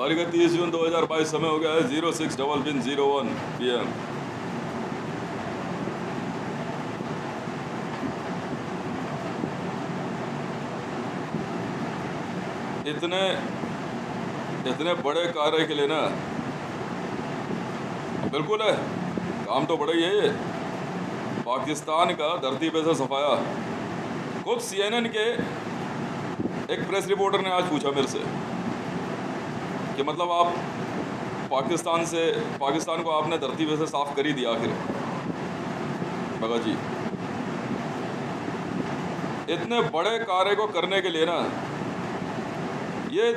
तारीख 30 जून 2022, समय हो गया है 06:01 PM। इतने बड़े कार्य के लिए ना, बिल्कुल है, काम तो बड़ा ही है ये। पाकिस्तान का धरती पे से सफाया। खुद CNN के एक प्रेस रिपोर्टर ने आज पूछा मेरे से कि मतलब आप पाकिस्तान को आपने धरती पे से साफ कर ही दिया आखिर। भगत जी, इतने बड़े कार्य को करने के लिए ना, ये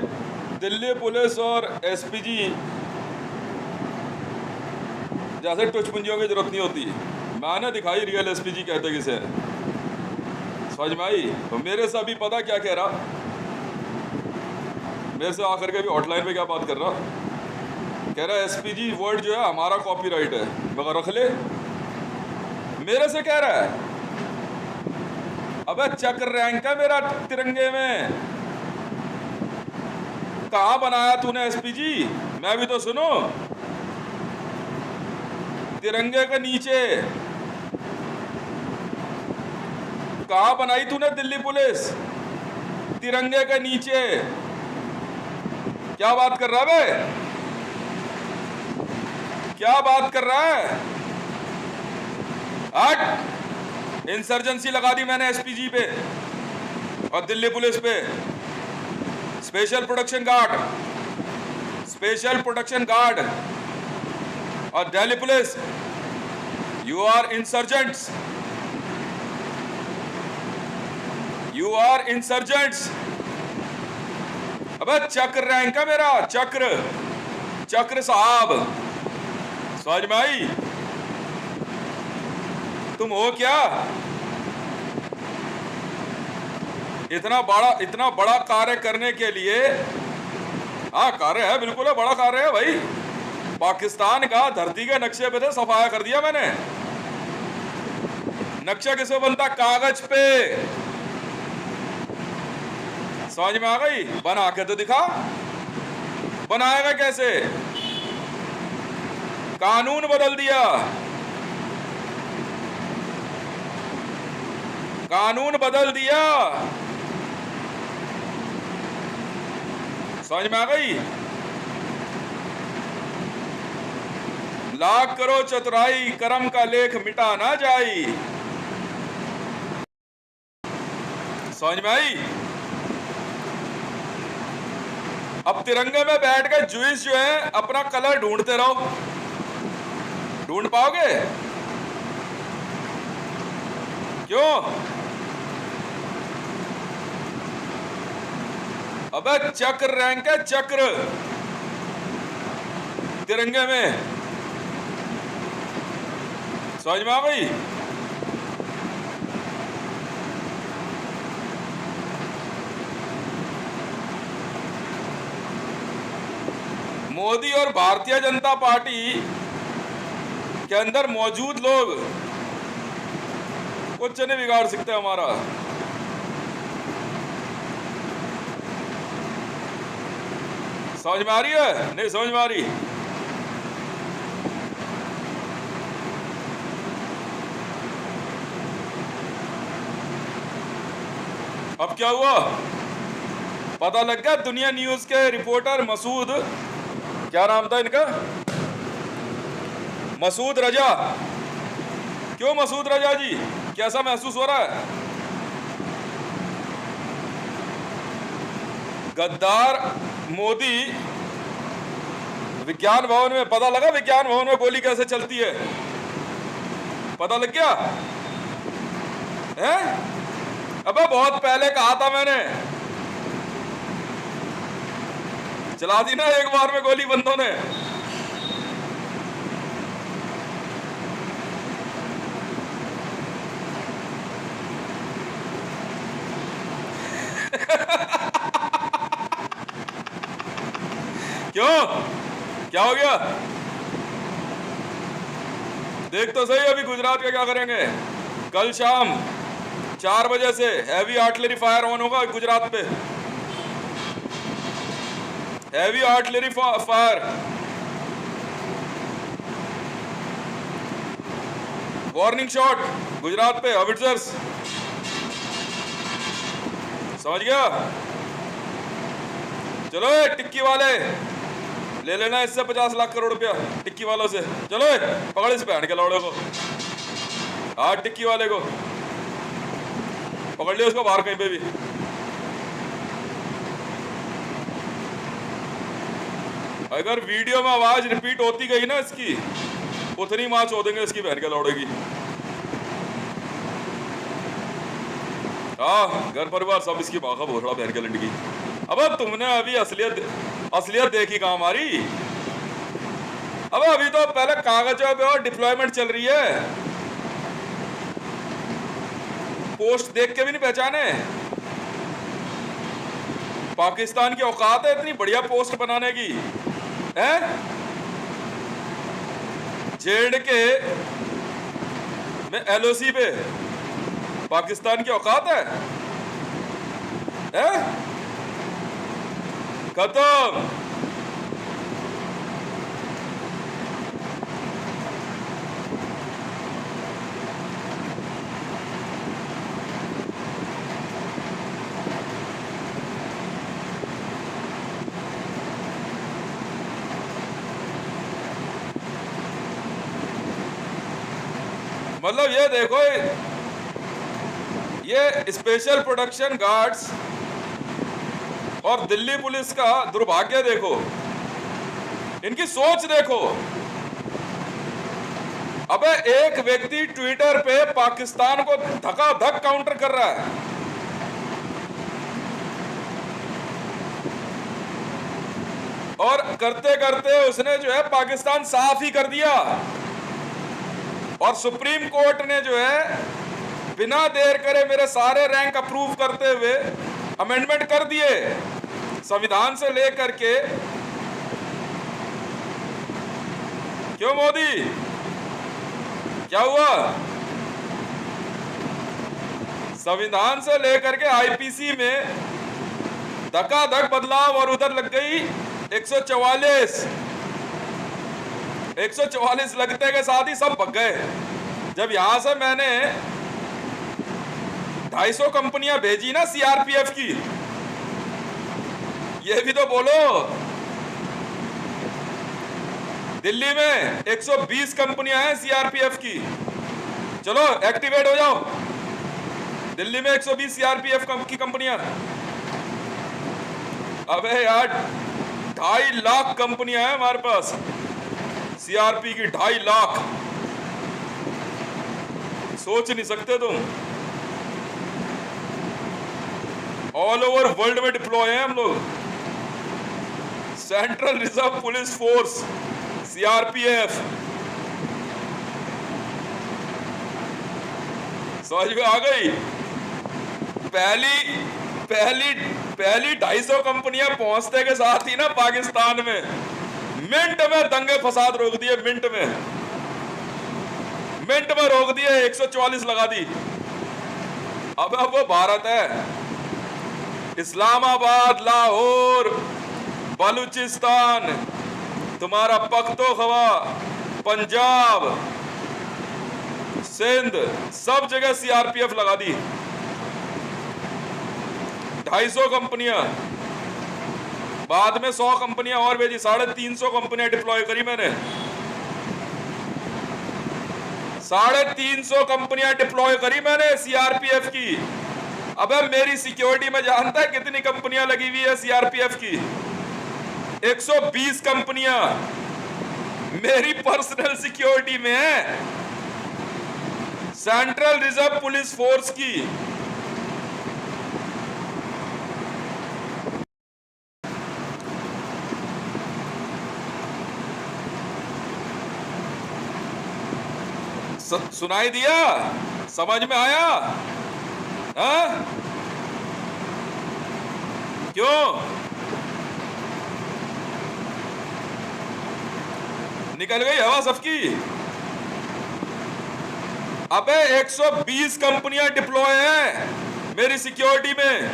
दिल्ली पुलिस और SPG जैसे टुचपुंजियों की जरूरत नहीं होती। मैंने दिखाई रियल SPG कहते किसे है, समझ में आई? तो मेरे से अभी पता क्या कह रहा, मेरे से आकर के भी हॉटलाइन पे क्या बात कर रहा, कह रहा SPG वर्ड जो है हमारा कॉपीराइट है, मगर रख ले। मेरे से कह रहा है, अबे चक्र रैंक है मेरा तिरंगे में, कहाँ बनाया तूने SPG? मैं भी तो सुनो, तिरंगे के नीचे कहाँ बनाई तूने दिल्ली पुलिस? तिरंगे के नीचे। क्या बात कर रहा है? क्या बात कर रहा है? हट! इंसर्जेंसी लगा दी मैंने SPG पे और दिल्ली पुलिस पे। स्पेशल प्रोटेक्शन गार्ड और Delhi police, you are insurgents, अबे चक्र रैंक है मेरा, चक्र साहब, समझ में आई? तुम हो क्या? इतना बड़ा कार्य करने के लिए, हाँ कार्य है, बिल्कुल है, बड़ा कार्य है भाई। पाकिस्तान का धरती के नक्शे पे से सफाया कर दिया मैंने। नक्शा किससे बनता? कागज पे। समझ में आ गई? बना के तो दिखा। बनाएगा कैसे? कानून बदल दिया, समझ में आ गई? लाख करो चतुराई, करम का लेख मिटा ना जाई। समझ में आई? अब तिरंगे में बैठ के जुइस जो है अपना कलर ढूंढते रहो, ढूंढ पाओगे? क्यों? अबे चक्र रैंक है, चक्र तिरंगे में। समझ में आ गई? मोदी और भारतीय जनता पार्टी के अंदर मौजूद लोग कुछ नहीं बिगाड़ सकते हमारा। समझ में आ रही है? नहीं समझ में आ रही? अब क्या हुआ पता लग गया? दुनिया न्यूज के रिपोर्टर मसूद, क्या नाम था इनका, मसूद रजा। क्यों मसूद रजा जी, कैसा महसूस हो रहा है? गद्दार मोदी विज्ञान भवन में, पता लगा विज्ञान भवन में गोली कैसे चलती है? पता लग गया है? अबे बहुत पहले कहा था मैंने, चला दी ना एक बार में गोली बंदों ने। क्यों? क्या हो गया? देख तो सही अभी गुजरात का क्या करेंगे। कल शाम 4 बजे से हैवी आर्टिलरी फायर ऑन होगा गुजरात पे। Heavy artillery fire, warning shot Gujarat पे, हॉविट्जर्स, समझ गया? चलो टिक्की वाले ले लेना इससे 50 लाख करोड़ रुपया, टिक्की वालों से। चलो पकड़ इस बहन के लौड़े को, हाँ टिक्की वाले को पकड़ लिया, उसको बाहर कहीं पे भी। अगर वीडियो में आवाज रिपीट होती गई ना इसकी, उतनी मां चोदेंगे इसकी बहन के लौड़ेगी। हाँ घर परिवार सब इसकी बाखा भोसड़ा बहन के लंड की। अब तुमने अभी असलियत देखी कहां हमारी? अब अभी तो पहले कागजों पे और डिप्लॉयमेंट चल रही है, पोस्ट देख के भी नहीं पहचाने। पाकिस्तान की औकात है इतनी बढ़िया पोस्ट बनाने की है? जेडके में एलओसी पे पाकिस्तान की औकात है? खत्म। मतलब ये देखो, ये स्पेशल प्रोडक्शन गार्ड्स और दिल्ली पुलिस का दुर्भाग्य देखो, इनकी सोच देखो। अबे एक व्यक्ति ट्विटर पे पाकिस्तान को धकाधक काउंटर कर रहा है, और करते करते उसने जो है पाकिस्तान साफ ही कर दिया, और सुप्रीम कोर्ट ने जो है बिना देर करे मेरे सारे रैंक अप्रूव करते हुए अमेंडमेंट कर दिए, संविधान से लेकर के। क्यों मोदी, क्या हुआ? संविधान से लेकर के आईपीसी में धकाधक बदलाव, और उधर लग गई 144 लगते के साथ ही सब भग गए। जब यहां से मैंने 250 कंपनियां भेजी ना सीआरपीएफ की, ये भी तो बोलो। दिल्ली में 120 कंपनियां हैं सीआरपीएफ की, चलो एक्टिवेट हो जाओ। दिल्ली में 120 सीआरपीएफ की कंपनियां। अबे यार 2.5 लाख कंपनियां हैं हमारे पास, सीआरपी की 2.5 लाख, सोच नहीं सकते तुम। ऑल ओवर वर्ल्ड में डिप्लॉय हैं हम लोग। Central reserve police force CRPF, समझ में आ गई? पहली 250 कंपनियां पहुंचते के साथ ही ना पाकिस्तान में मिनट में दंगे फसाद रोक दिए, मिनट में रोक दिए, 144 लगा दी। अब वो भारत है। इस्लामाबाद, लाहौर, बलूचिस्तान, तुम्हारा पख्तूनख्वा, पंजाब, सिंध, सब जगह सीआरपीएफ लगा दी। 250 कंपनियां, बाद में 100 कंपनियां और भेजी, 350 कंपनियां डिप्लॉय करी मैंने। 350 कंपनियां डिप्लॉय करी मैंने सीआरपीएफ की। अबे मेरी सिक्योरिटी में जानता है कितनी कंपनियां लगी हुई है सीआरपीएफ की? 120 कंपनियां मेरी पर्सनल सिक्योरिटी में है, सेंट्रल रिजर्व पुलिस फोर्स की। सुनाई दिया? समझ में आया? हाँ? क्यों निकल गई हवा सबकी? अबे 120 कंपनियां डिप्लॉय हैं मेरी सिक्योरिटी में।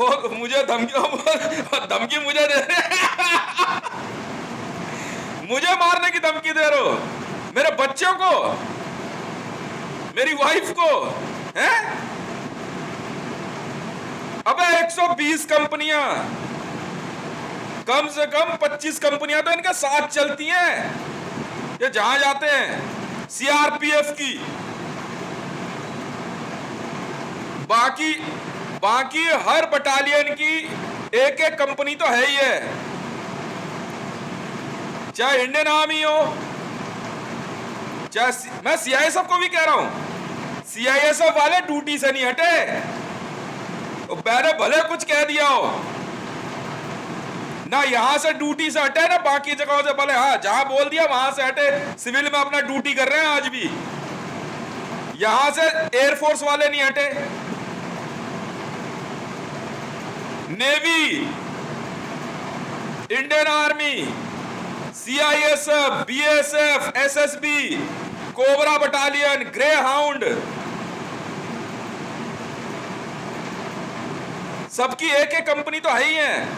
ओ मुझे धमकी मुझे दे रहे हैं। मुझे मारने की धमकी दे रहे हो, मेरे बच्चों को, मेरी वाइफ को, हैं? अबे 120 कंपनियां, कम से कम 25 कंपनियां तो इनके साथ चलती हैं, ये जहां जाते हैं सीआरपीएफ की। बाकी हर बटालियन की एक एक कंपनी तो है ही है, चाहे इंडियन आर्मी हो, चाहे मैं सीआईएसएफ को भी कह रहा हूं, सीआईएसएफ वाले ड्यूटी से नहीं हटे। मैंने भले कुछ कह दिया हो ना, यहां से ड्यूटी से हटे ना बाकी जगहों से, भले हाँ जहां बोल दिया वहां से हटे, सिविल में अपना ड्यूटी कर रहे हैं आज भी। यहां से एयरफोर्स वाले नहीं हटे, navy, Indian army, CISF, BSF, SSB, cobra battalion, grey hound, सबकी एक एक कंपनी तो है ही है।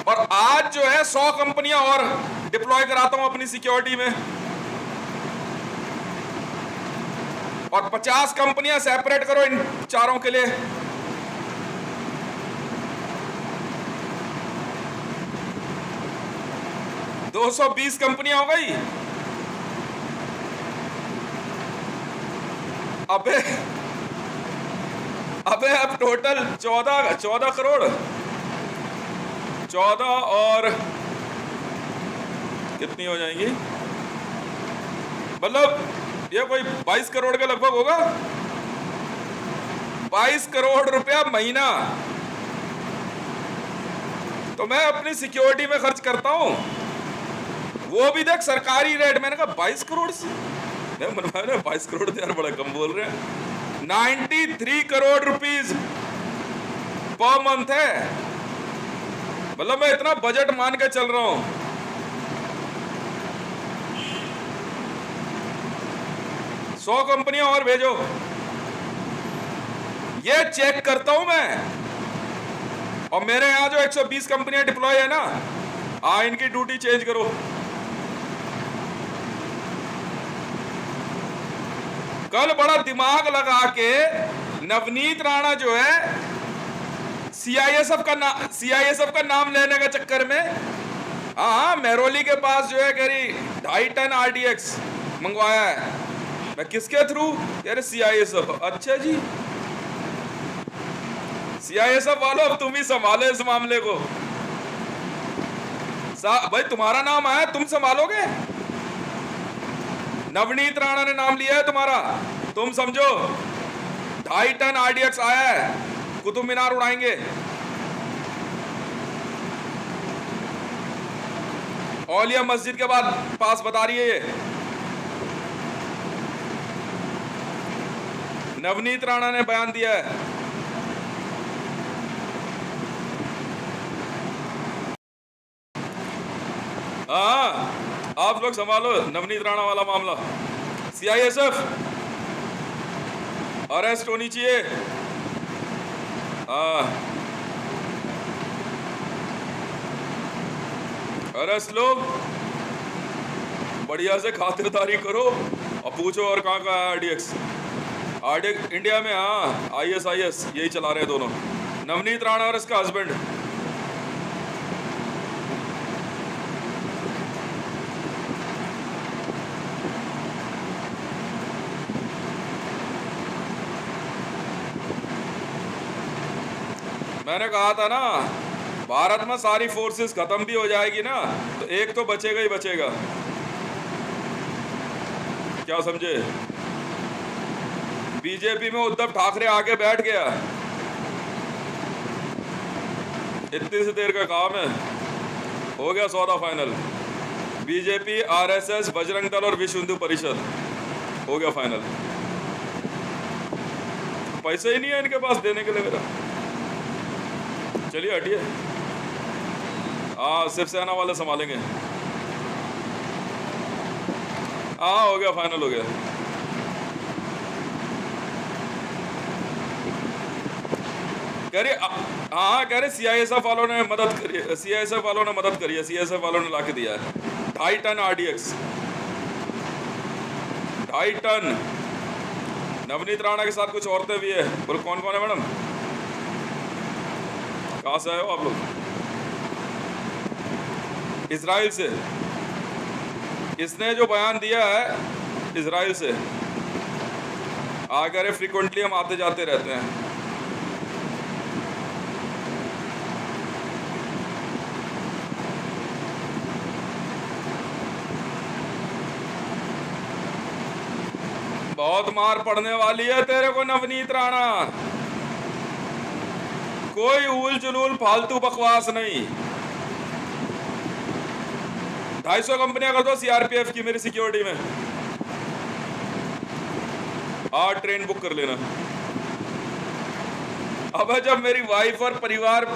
और आज जो है 100 कंपनियां और डिप्लॉय कराता हूं अपनी सिक्योरिटी में, और 50 कंपनियां सेपरेट करो इन चारों के लिए। तो 220 कंपनियां हो गई। अबे अब टोटल 14 करोड़, 14 और कितनी हो जाएंगी, मतलब ये कोई 22 करोड़ के लगभग होगा, 22 करोड़ रुपया महीना तो मैं अपनी सिक्योरिटी में खर्च करता हूं, वो भी देख सरकारी रेट। मैंने कहा 22 करोड़ से, 22 करोड़ यार बड़ा कम बोल रहे हैं। 93 करोड़ रुपीस पर मंथ है, मतलब मैं इतना बजट मान के चल रहा हूं। सौ कंपनियां और भेजो, ये चेक करता हूं मैं। और मेरे यहां जो 120 कंपनियां डिप्लॉय है ना, इनकी ड्यूटी चेंज करो। कल बड़ा दिमाग लगा के नवनीत राणा जो है सीआईएसएफ का नाम लेने के चक्कर में, हाँ मेहरौली के पास जो है कह रही 2.5 टन आरडीएक्स मंगवाया है। मैं किसके थ्रू? कह रहे सीआईएसएफ। अच्छा जी, सीआईएसएफ वालों अब तुम ही संभालो इस मामले को। भाई तुम्हारा नाम आया, तुम संभालोगे? नवनीत राणा ने नाम लिया है तुम्हारा, तुम समझो 2.5 टन आरडीएक्स आया है, कुतुब मीनार उड़ाएंगे। औलिया मस्जिद के बाद पास बता रही है ये नवनीत राणा ने बयान दिया है। हाँ आप लोग संभालो नवनीत राणा वाला मामला। सीआईएसएफ अरेस्ट होनी चाहिए। अरेस्ट लो, बढ़िया से खातिरदारी करो और पूछो और कहाँ का है आरडीएक्स। इंडिया में हाँ आईएसआईएस यही चला रहे हैं दोनों, नवनीत राणा और इसका हस्बैंड। मैंने कहा था ना, भारत में सारी फोर्सेस खत्म भी हो जाएगी ना तो एक तो बचेगा ही बचेगा। क्या समझे? बीजेपी में उद्धव ठाकरे आके बैठ गया, इतनी सी देर का काम है, हो गया सौदा final. BJP, RSS, Bajrang Dal और विश्व हिंदू परिषद, हो गया फाइनल। पैसे ही नहीं है इनके पास देने के लिए मेरा। चलिए हटिए, शिवसेना वाले संभालेंगे। हो गया फाइनल, हो गया। कह रही हाँ, कह रहे सीआईएसएफ वालों ने मदद करी, सीआईएसएफ वालों ने मदद करी है, सीआईएसएफ वालों ने ला के दिया है 2.5 ton RDX, 2.5 ton. Navneet Rana के साथ कुछ औरतें भी है। बोलो कौन कौन है मैडम, कहाँ से आए हो आप लोग? इजराइल से। इसने जो बयान दिया है इजराइल से, आकर फ्रीक्वेंटली हम आते जाते रहते हैं। बहुत मार पड़ने वाली है तेरे को नवनीत राणा, कोई ऊल जुलूल फालतू बकवास नहीं। 250 कंपनियां कर दो सीआरपीएफ की मेरी सिक्योरिटी में, आज ट्रेन बुक कर लेना। अब जब मेरी वाइफ और परिवार,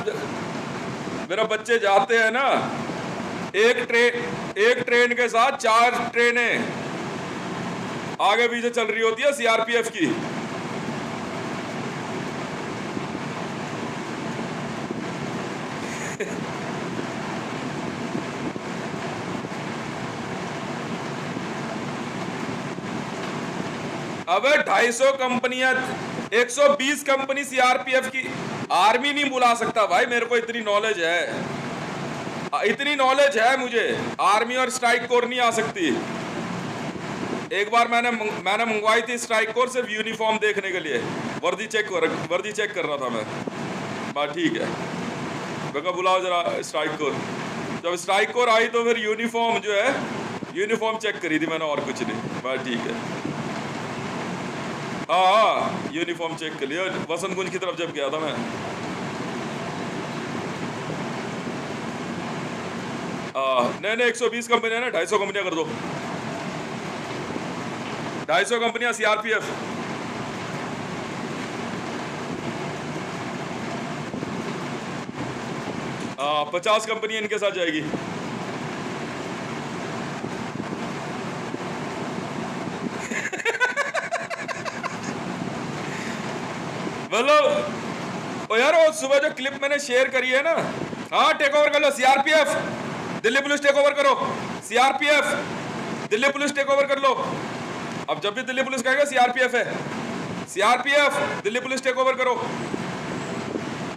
मेरा बच्चे जाते हैं ना, एक ट्रेन के साथ 4 ट्रेनें आगे पीछे चल रही होती है सीआरपीएफ की। अब 250 कंपनियां, 120 कंपनी सीआरपीएफ की। आर्मी नहीं बुला सकता भाई, मेरे को इतनी नॉलेज है, इतनी नॉलेज है मुझे। आर्मी और स्ट्राइक कोर नहीं आ सकती। एक बार मैंने मंगवाई थी स्ट्राइक कोर सिर्फ यूनिफॉर्म देखने के लिए, वर्दी चेक कर रहा था मैं। बात ठीक है, मैं बुलाओ जरा स्ट्राइक कोर। जब स्ट्राइक कोर आई तो फिर यूनिफॉर्म जो है, यूनिफॉर्म चेक करी थी मैंने, और कुछ नहीं। बात ठीक है, हाँ यूनिफॉर्म चेक कर लिया। वसंत कुंज की तरफ जब गया था मैं, नहीं 120 कंपनियां ना, 250 कंपनियां कर दो, 250 कंपनियां सीआरपीएफ। हाँ 50 कंपनी इनके साथ जाएगी। मतलब ओ यार, वो सुबह जो क्लिप मैंने शेयर करी है ना, हाँ टेक ओवर कर लो CRPF, Delhi police take over करो, CRPF Delhi police take over कर लो। अब जब भी दिल्ली पुलिस कहेगा सीआरपीएफ है, CRPF Delhi police take over करो।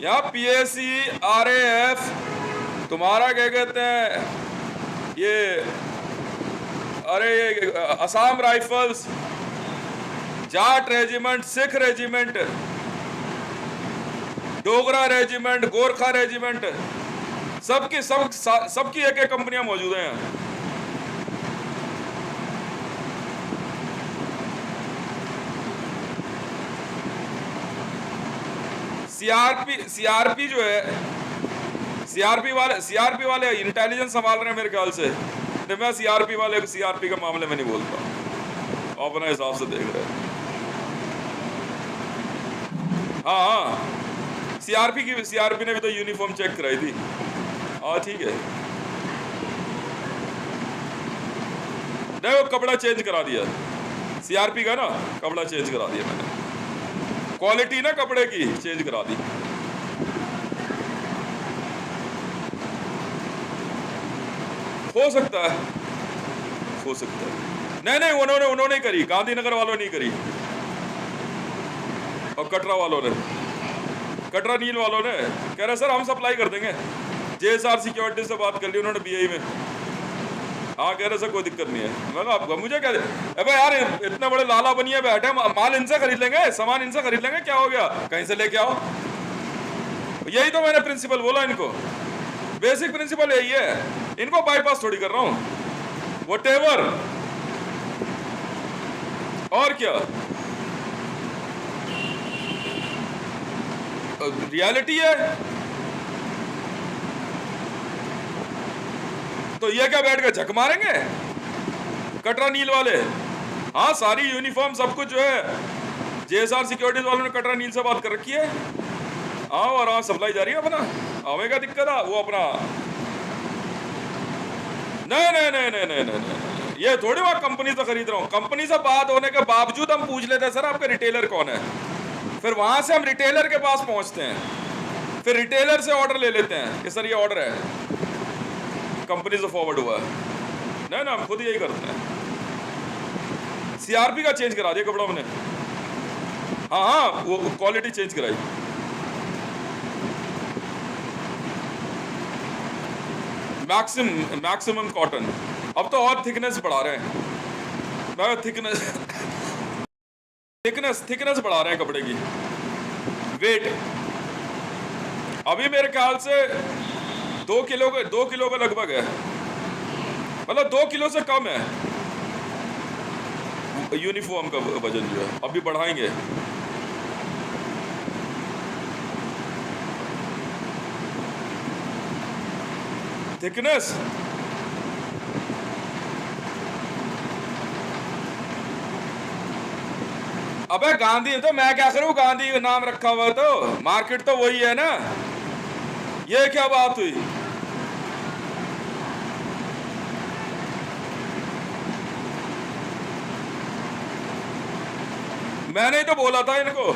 यहाँ पीएसी, आरएएफ, तुम्हारा क्या कहते हैं ये, अरे ये Assam rifles, Jat regiment, Sikh regiment, Dogra regiment, Gorkha regiment, सबकी एक एक कंपनियां मौजूद हैं यहाँ। सीआरपी जो है, सीआरपी वाले इंटेलिजेंस संभाल रहे हैं मेरे ख्याल से। तो मैं सीआरपी के मामले में नहीं बोलता, अपने हिसाब से देख रहे हैं। हाँ सीआरपी ने भी तो यूनिफॉर्म चेक कराई थी। हाँ ठीक है, नहीं वो कपड़ा चेंज करा दिया सीआरपी का ना, कपड़ा चेंज करा दिया मैंने, क्वालिटी ना कपड़े की चेंज करा दी। हो सकता है, हो सकता है। नहीं उन्होंने करी, गांधीनगर वालों ने करी, और कटरा वालों ने, कटरा नील वालों ने कह रहे सर हम सप्लाई कर देंगे। जेएसआर सिक्योरिटी से बात कर ली उन्होंने बीआई में, हाँ कह रहे सर कोई दिक्कत नहीं है। मैं आपको मुझे क्या, अबे यार इतने बड़े लाला बनिए बैठे, माल इनसे खरीद लेंगे, सामान इनसे खरीद लेंगे, क्या हो गया, कहीं से लेके आओ। यही तो मैंने प्रिंसिपल बोला इनको, बेसिक प्रिंसिपल यही है, इनको बाईपास थोड़ी कर रहा हूं, व्हाटएवर। और क्या, रियलिटी है। तो ये क्या बैठ के झक मारेंगे कटरा नील वाले? हाँ सारी यूनिफॉर्म सब कुछ जो है जेएसआर सिक्योरिटीज वालों ने कटरा नील से बात कर रखी है। हाँ और हाँ सप्लाई जारी है अपना, हमें क्या दिक्कत है वो अपना। नहीं, ये थोड़ी बात कंपनी से खरीद रहा हूँ। कंपनी से बात होने के बावजूद हम पूछ लेते हैं सर आपका रिटेलर कौन है, फिर वहां से हम रिटेलर के पास पहुंचते हैं। फिर रिटेलर से ऑर्डर ले लेते हैं कि सर ये ऑर्डर है, कंपनी से फॉरवर्ड हुआ है। नहीं ना, हम खुद यही करते हैं। सीआरपी का चेंज करा दिया कपड़ा हमने। हाँ हाँ, वो क्वालिटी चेंज कराई। Maximum cotton. अब तो और थिकनेस बढ़ा रहे हैं, मैं थिकनेस बढ़ा रहे हैं कपड़े की। वेट अभी मेरे ख्याल से 2 किलो का लगभग है, मतलब 2 किलो से कम है यूनिफॉर्म का वजन जो है। अभी बढ़ाएंगे। थिकनेस अबे गांधी तो मैं क्या करूं, गांधी नाम रखा हुआ तो मार्केट तो वही है ना। ये क्या बात हुई? मैंने ही तो बोला था इनको,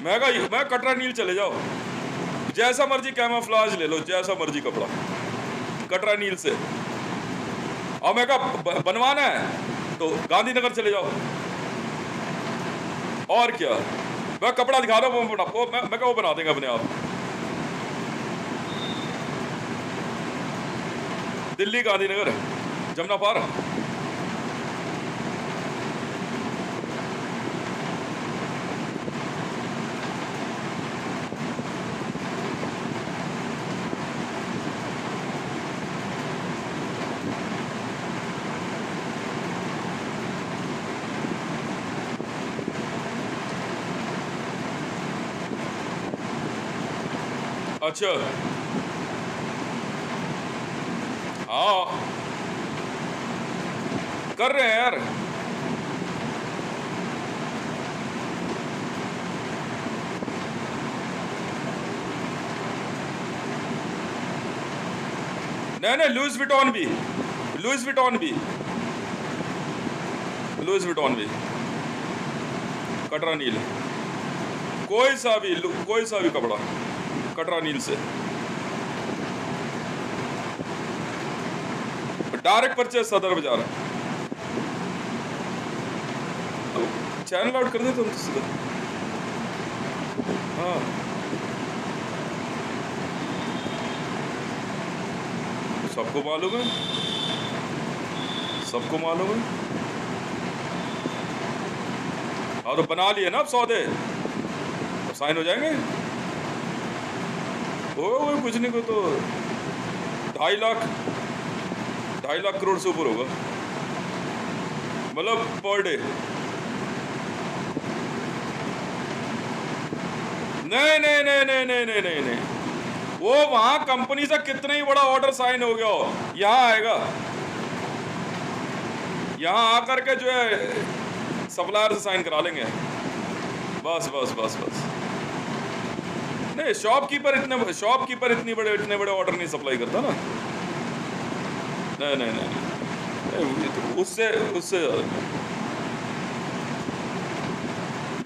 मैं कटरा नील चले जाओ, जैसा मर्जी कैमोफ्लेज ले लो, जैसा मर्जी कपड़ा कटरा नील से। और मैं कहा बनवाना है तो गांधीनगर चले जाओ। और क्या, मैं कपड़ा दिखा रहा हूँ, मैं वो बना देंगे अपने आप। दिल्ली गांधीनगर जमुना पार। अच्छा हाँ, कर रहे हैं यार। नहीं, लुइस विटॉन भी कटरा नील। कोई सा भी कपड़ा कटरा नील से डायरेक्ट परचेज सदर बाजार। चैनल आउट कर दे तुम तो सीधा। हाँ सबको मालूम है, हाँ तो बना लिए ना अब सौदे, तो साइन हो जाएंगे। वो कुछ नहीं को तो 2.5 लाख करोड़ से ऊपर होगा, मतलब पर डे। नहीं, वो वहां कंपनी से कितना ही बड़ा ऑर्डर साइन हो गया हो, यहाँ आएगा, यहाँ आकर के जो है सप्लायर से साइन करा लेंगे। बस नहीं, शॉपकीपर इतने बड़े ऑर्डर नहीं सप्लाई करता ना। नहीं, उससे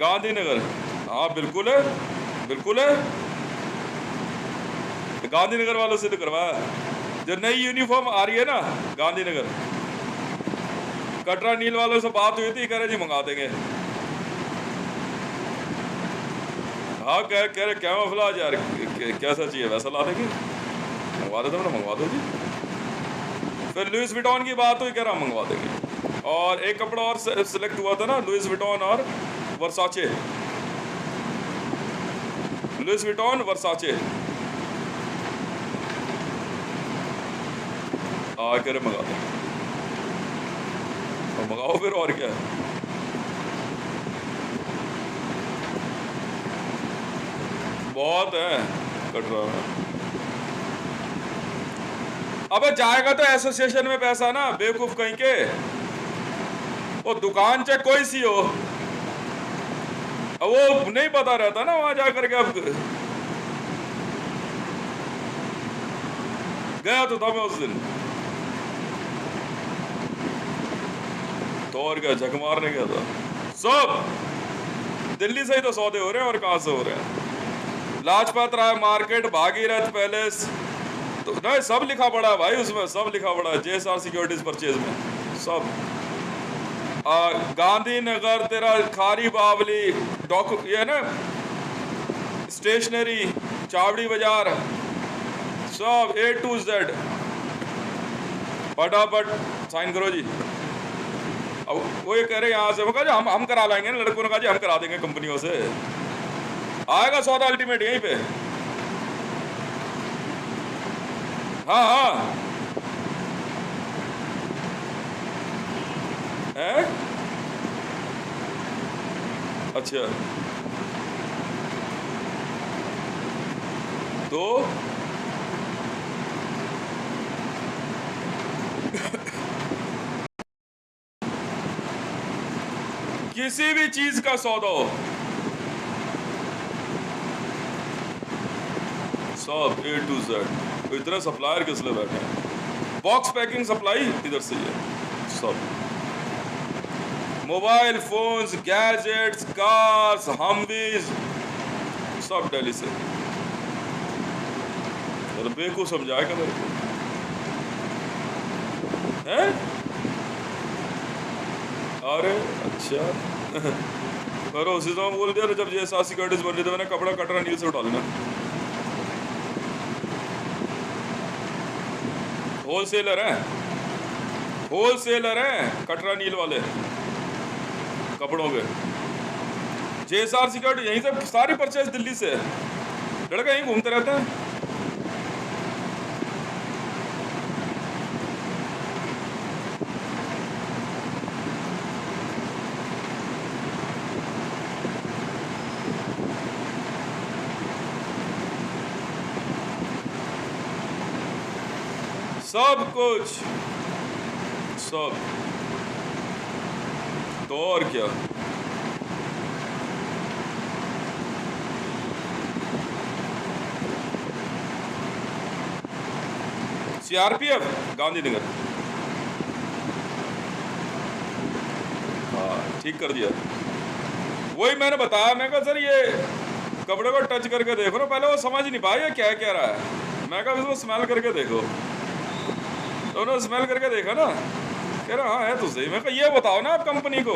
गांधीनगर। हाँ बिल्कुल है, गांधीनगर वालों से तो करवाया। जो नई यूनिफॉर्म आ रही है ना गांधीनगर, कटरा नील वालों से बात हुई थी, कह रहे जी मंगा देंगे। हाँ कह रहे कैमोफ्लेज यार कैसा चाहिए वैसा ला देंगे, मंगवा देते ना, मंगवा दो जी। फिर लुइस विटॉन की बात हुई, कह रहा मंगवा देंगे। और एक कपड़ा और सिलेक्ट हुआ था ना, लुइस विटॉन और वर्साचे। कह रहे मंगा देंगे, तो मंगाओ फिर, और क्या। बहुत है कटरा में। अबे जाएगा तो एसोसिएशन में पैसा ना, बेवकूफ कहीं के। वो दुकान चाहे कोई सी हो, अब वो नहीं पता रहता ना वहां जाकर के। अब गया तो था मैं उस दिन, तो और क्या झक मारने गया था। सब दिल्ली से ही तो सौदे हो रहे हैं, और कहां से हो रहे हैं। लाजपत राय मार्केट, भागीरथ पैलेस, तो नहीं सब लिखा पड़ा है भाई, उसमें सब लिखा पड़ा है JSR सिक्योरिटीज परचेज में सब। गांधीनगर तेरा खारी बावली ये ना स्टेशनरी, चावड़ी बाजार, सब A to Z। फटाफट साइन करो जी। अब वो ये कह रहे यहाँ से, वो कहा जी हम करा लाएंगे ना, लड़कों ने कहा जी हम करा देंगे कंपनियों से, आएगा सौदा अल्टीमेट यहीं पे। हाँ हाँ है, अच्छा तो किसी भी चीज का सौदा हो सब A to Z। तो इतने सप्लायर किस लिए बैठे हैं? बॉक्स पैकिंग सप्लाई इधर से ही है सब, मोबाइल फोन्स, गैजेट्स, कार्स, हमवीज, सब दिल्ली से। अरे बेवकूफ समझाएगा मेरे को हैं? अरे अच्छा पर उसी समय बोल दिया ना, जब JSR सिक्योरिटीज बन रही थी, मैंने कपड़ा कटरा नील से उठा लेना। होलसेलर हैं कटरा नील वाले कपड़ों के। JSR सिक्योरिटी यहीं से सारी परचेज दिल्ली से, लड़का यहीं घूमते रहते हैं। सब कुछ सब, तो और क्या। CRPF गांधीनगर, हाँ ठीक कर दिया। वही मैंने बताया, मैं कहा सर ये कपड़े को टच करके देखो ना, पहले वो समझ नहीं पाया क्या कह रहा है। मैं कहा इसको स्मेल करके देखो, तो उन्होंने स्मेल करके देखा ना, कह रहा हाँ है तो सही। मैं कहा ये बताओ ना आप कंपनी को,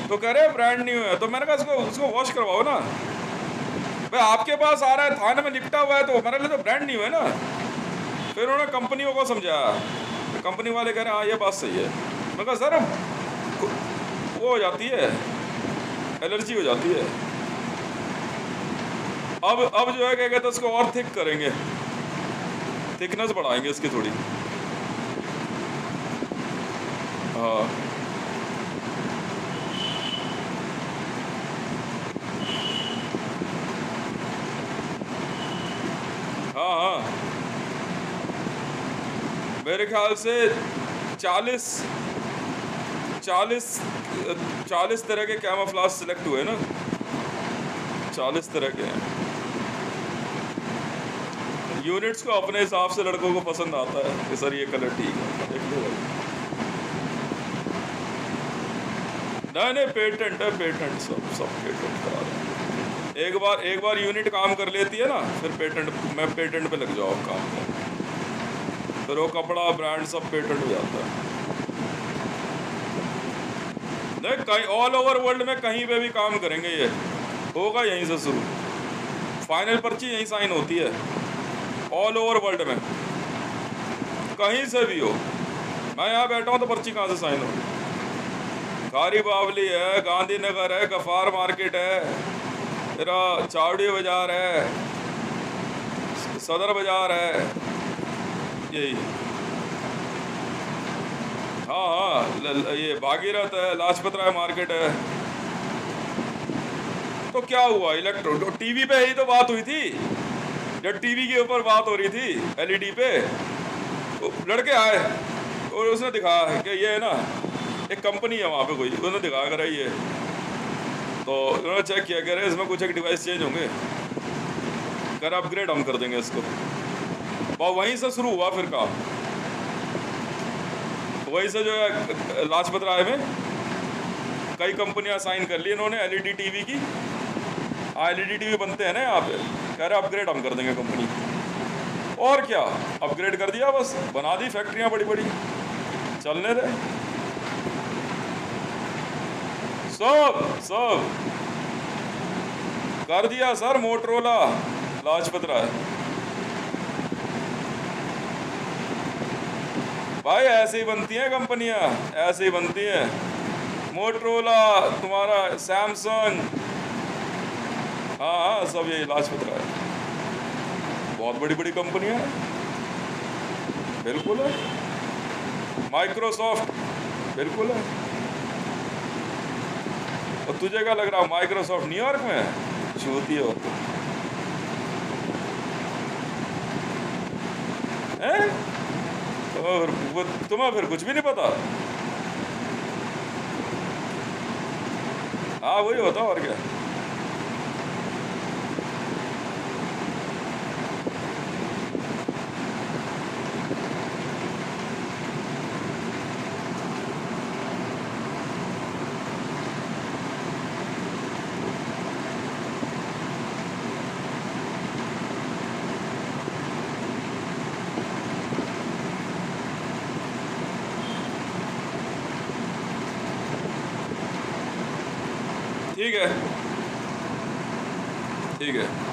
तो कह रहे ब्रांड न्यू है। तो मैंने कहा उसको वॉश करवाओ ना भाई, आपके पास आ रहा है थाने में लिपटा हुआ है, तो हमारे लिए तो ब्रांड न्यू है ना। फिर उन्होंने कंपनियों को समझाया, तो कंपनी वाले कह रहे हाँ ये बात सही है। मैं कहा सर वो हो जाती है, एलर्जी हो जाती है। अब जो है क्या कहते हैं उसको और थिक करेंगे, थिकनेस बढ़ाएंगे इसकी थोड़ी। हाँ हाँ हाँ मेरे ख्याल से 40 तरह के कैमोफ्लेज सिलेक्ट हुए ना, 40 तरह के हैं। यूनिट्स को अपने हिसाब से लड़कों को पसंद आता है कि सर ये कलर ठीक है, देख लो। नहीं पेटेंट है, पेटेंट सब पेटेंट करा रहे हैं। एक बार यूनिट काम कर लेती है ना, फिर पेटेंट पे लग जाओ काम में, फिर वो कपड़ा ब्रांड सब पेटेंट हो जाता है। नहीं कहीं ऑल ओवर वर्ल्ड में कहीं पे भी काम करेंगे, ये होगा यहीं से शुरू, फाइनल पर्ची यहीं साइन होती है ऑल ओवर वर्ल्ड में, कहीं से भी हो। मैं यहाँ बैठा हूँ तो पर्ची कहाँ से साइन हो? खारी बावली है, गांधीनगर है, गफार मार्केट है, तेरा चावड़ी बाजार है, सदर बाजार है, यही। हाँ ये भागीरथ है, लाजपत राय मार्केट है। तो क्या हुआ, इलेक्ट्रो टीवी पे ही तो बात हुई थी, जब टीवी के ऊपर बात हो रही थी LED पे, तो लड़के आए और उसने दिखाया कि ये है ना एक कंपनी है वहाँ पे कोई, उन्होंने दिखा कर ये, तो उन्होंने चेक किया, कह रहे इसमें कुछ एक डिवाइस चेंज होंगे, कह रहे अपग्रेड हम कर देंगे इसको। और वहीं से शुरू हुआ फिर काम, वहीं से जो है लाजपत राय में कई कंपनियां साइन कर ली इन्होंने LED टीवी की। एलईडी टीवी बनते हैं ना यहाँ पे, कह रहे अपग्रेड हम कर देंगे कंपनी। और क्या, अपग्रेड कर दिया, बस बना दी फैक्ट्रियाँ बड़ी बड़ी, चलने दे। सब सब कर दिया सर, मोटरोला, लाजपत राय। भाई ऐसे ही बनती हैं कंपनियां, ऐसे ही बनती हैं। मोटरोला, तुम्हारा सैमसंग, हाँ हाँ सब यही लाजपत राय, बहुत बड़ी बड़ी कंपनियां हैं, बिल्कुल है। माइक्रोसॉफ्ट, बिल्कुल है। और तुझे क्या लग रहा माइक्रोसॉफ्ट न्यूयॉर्क में है? छूती हो हैं? और वो तुम्हें फिर कुछ भी नहीं पता। हाँ वही होता, और क्या। ठीक है, ठीक है।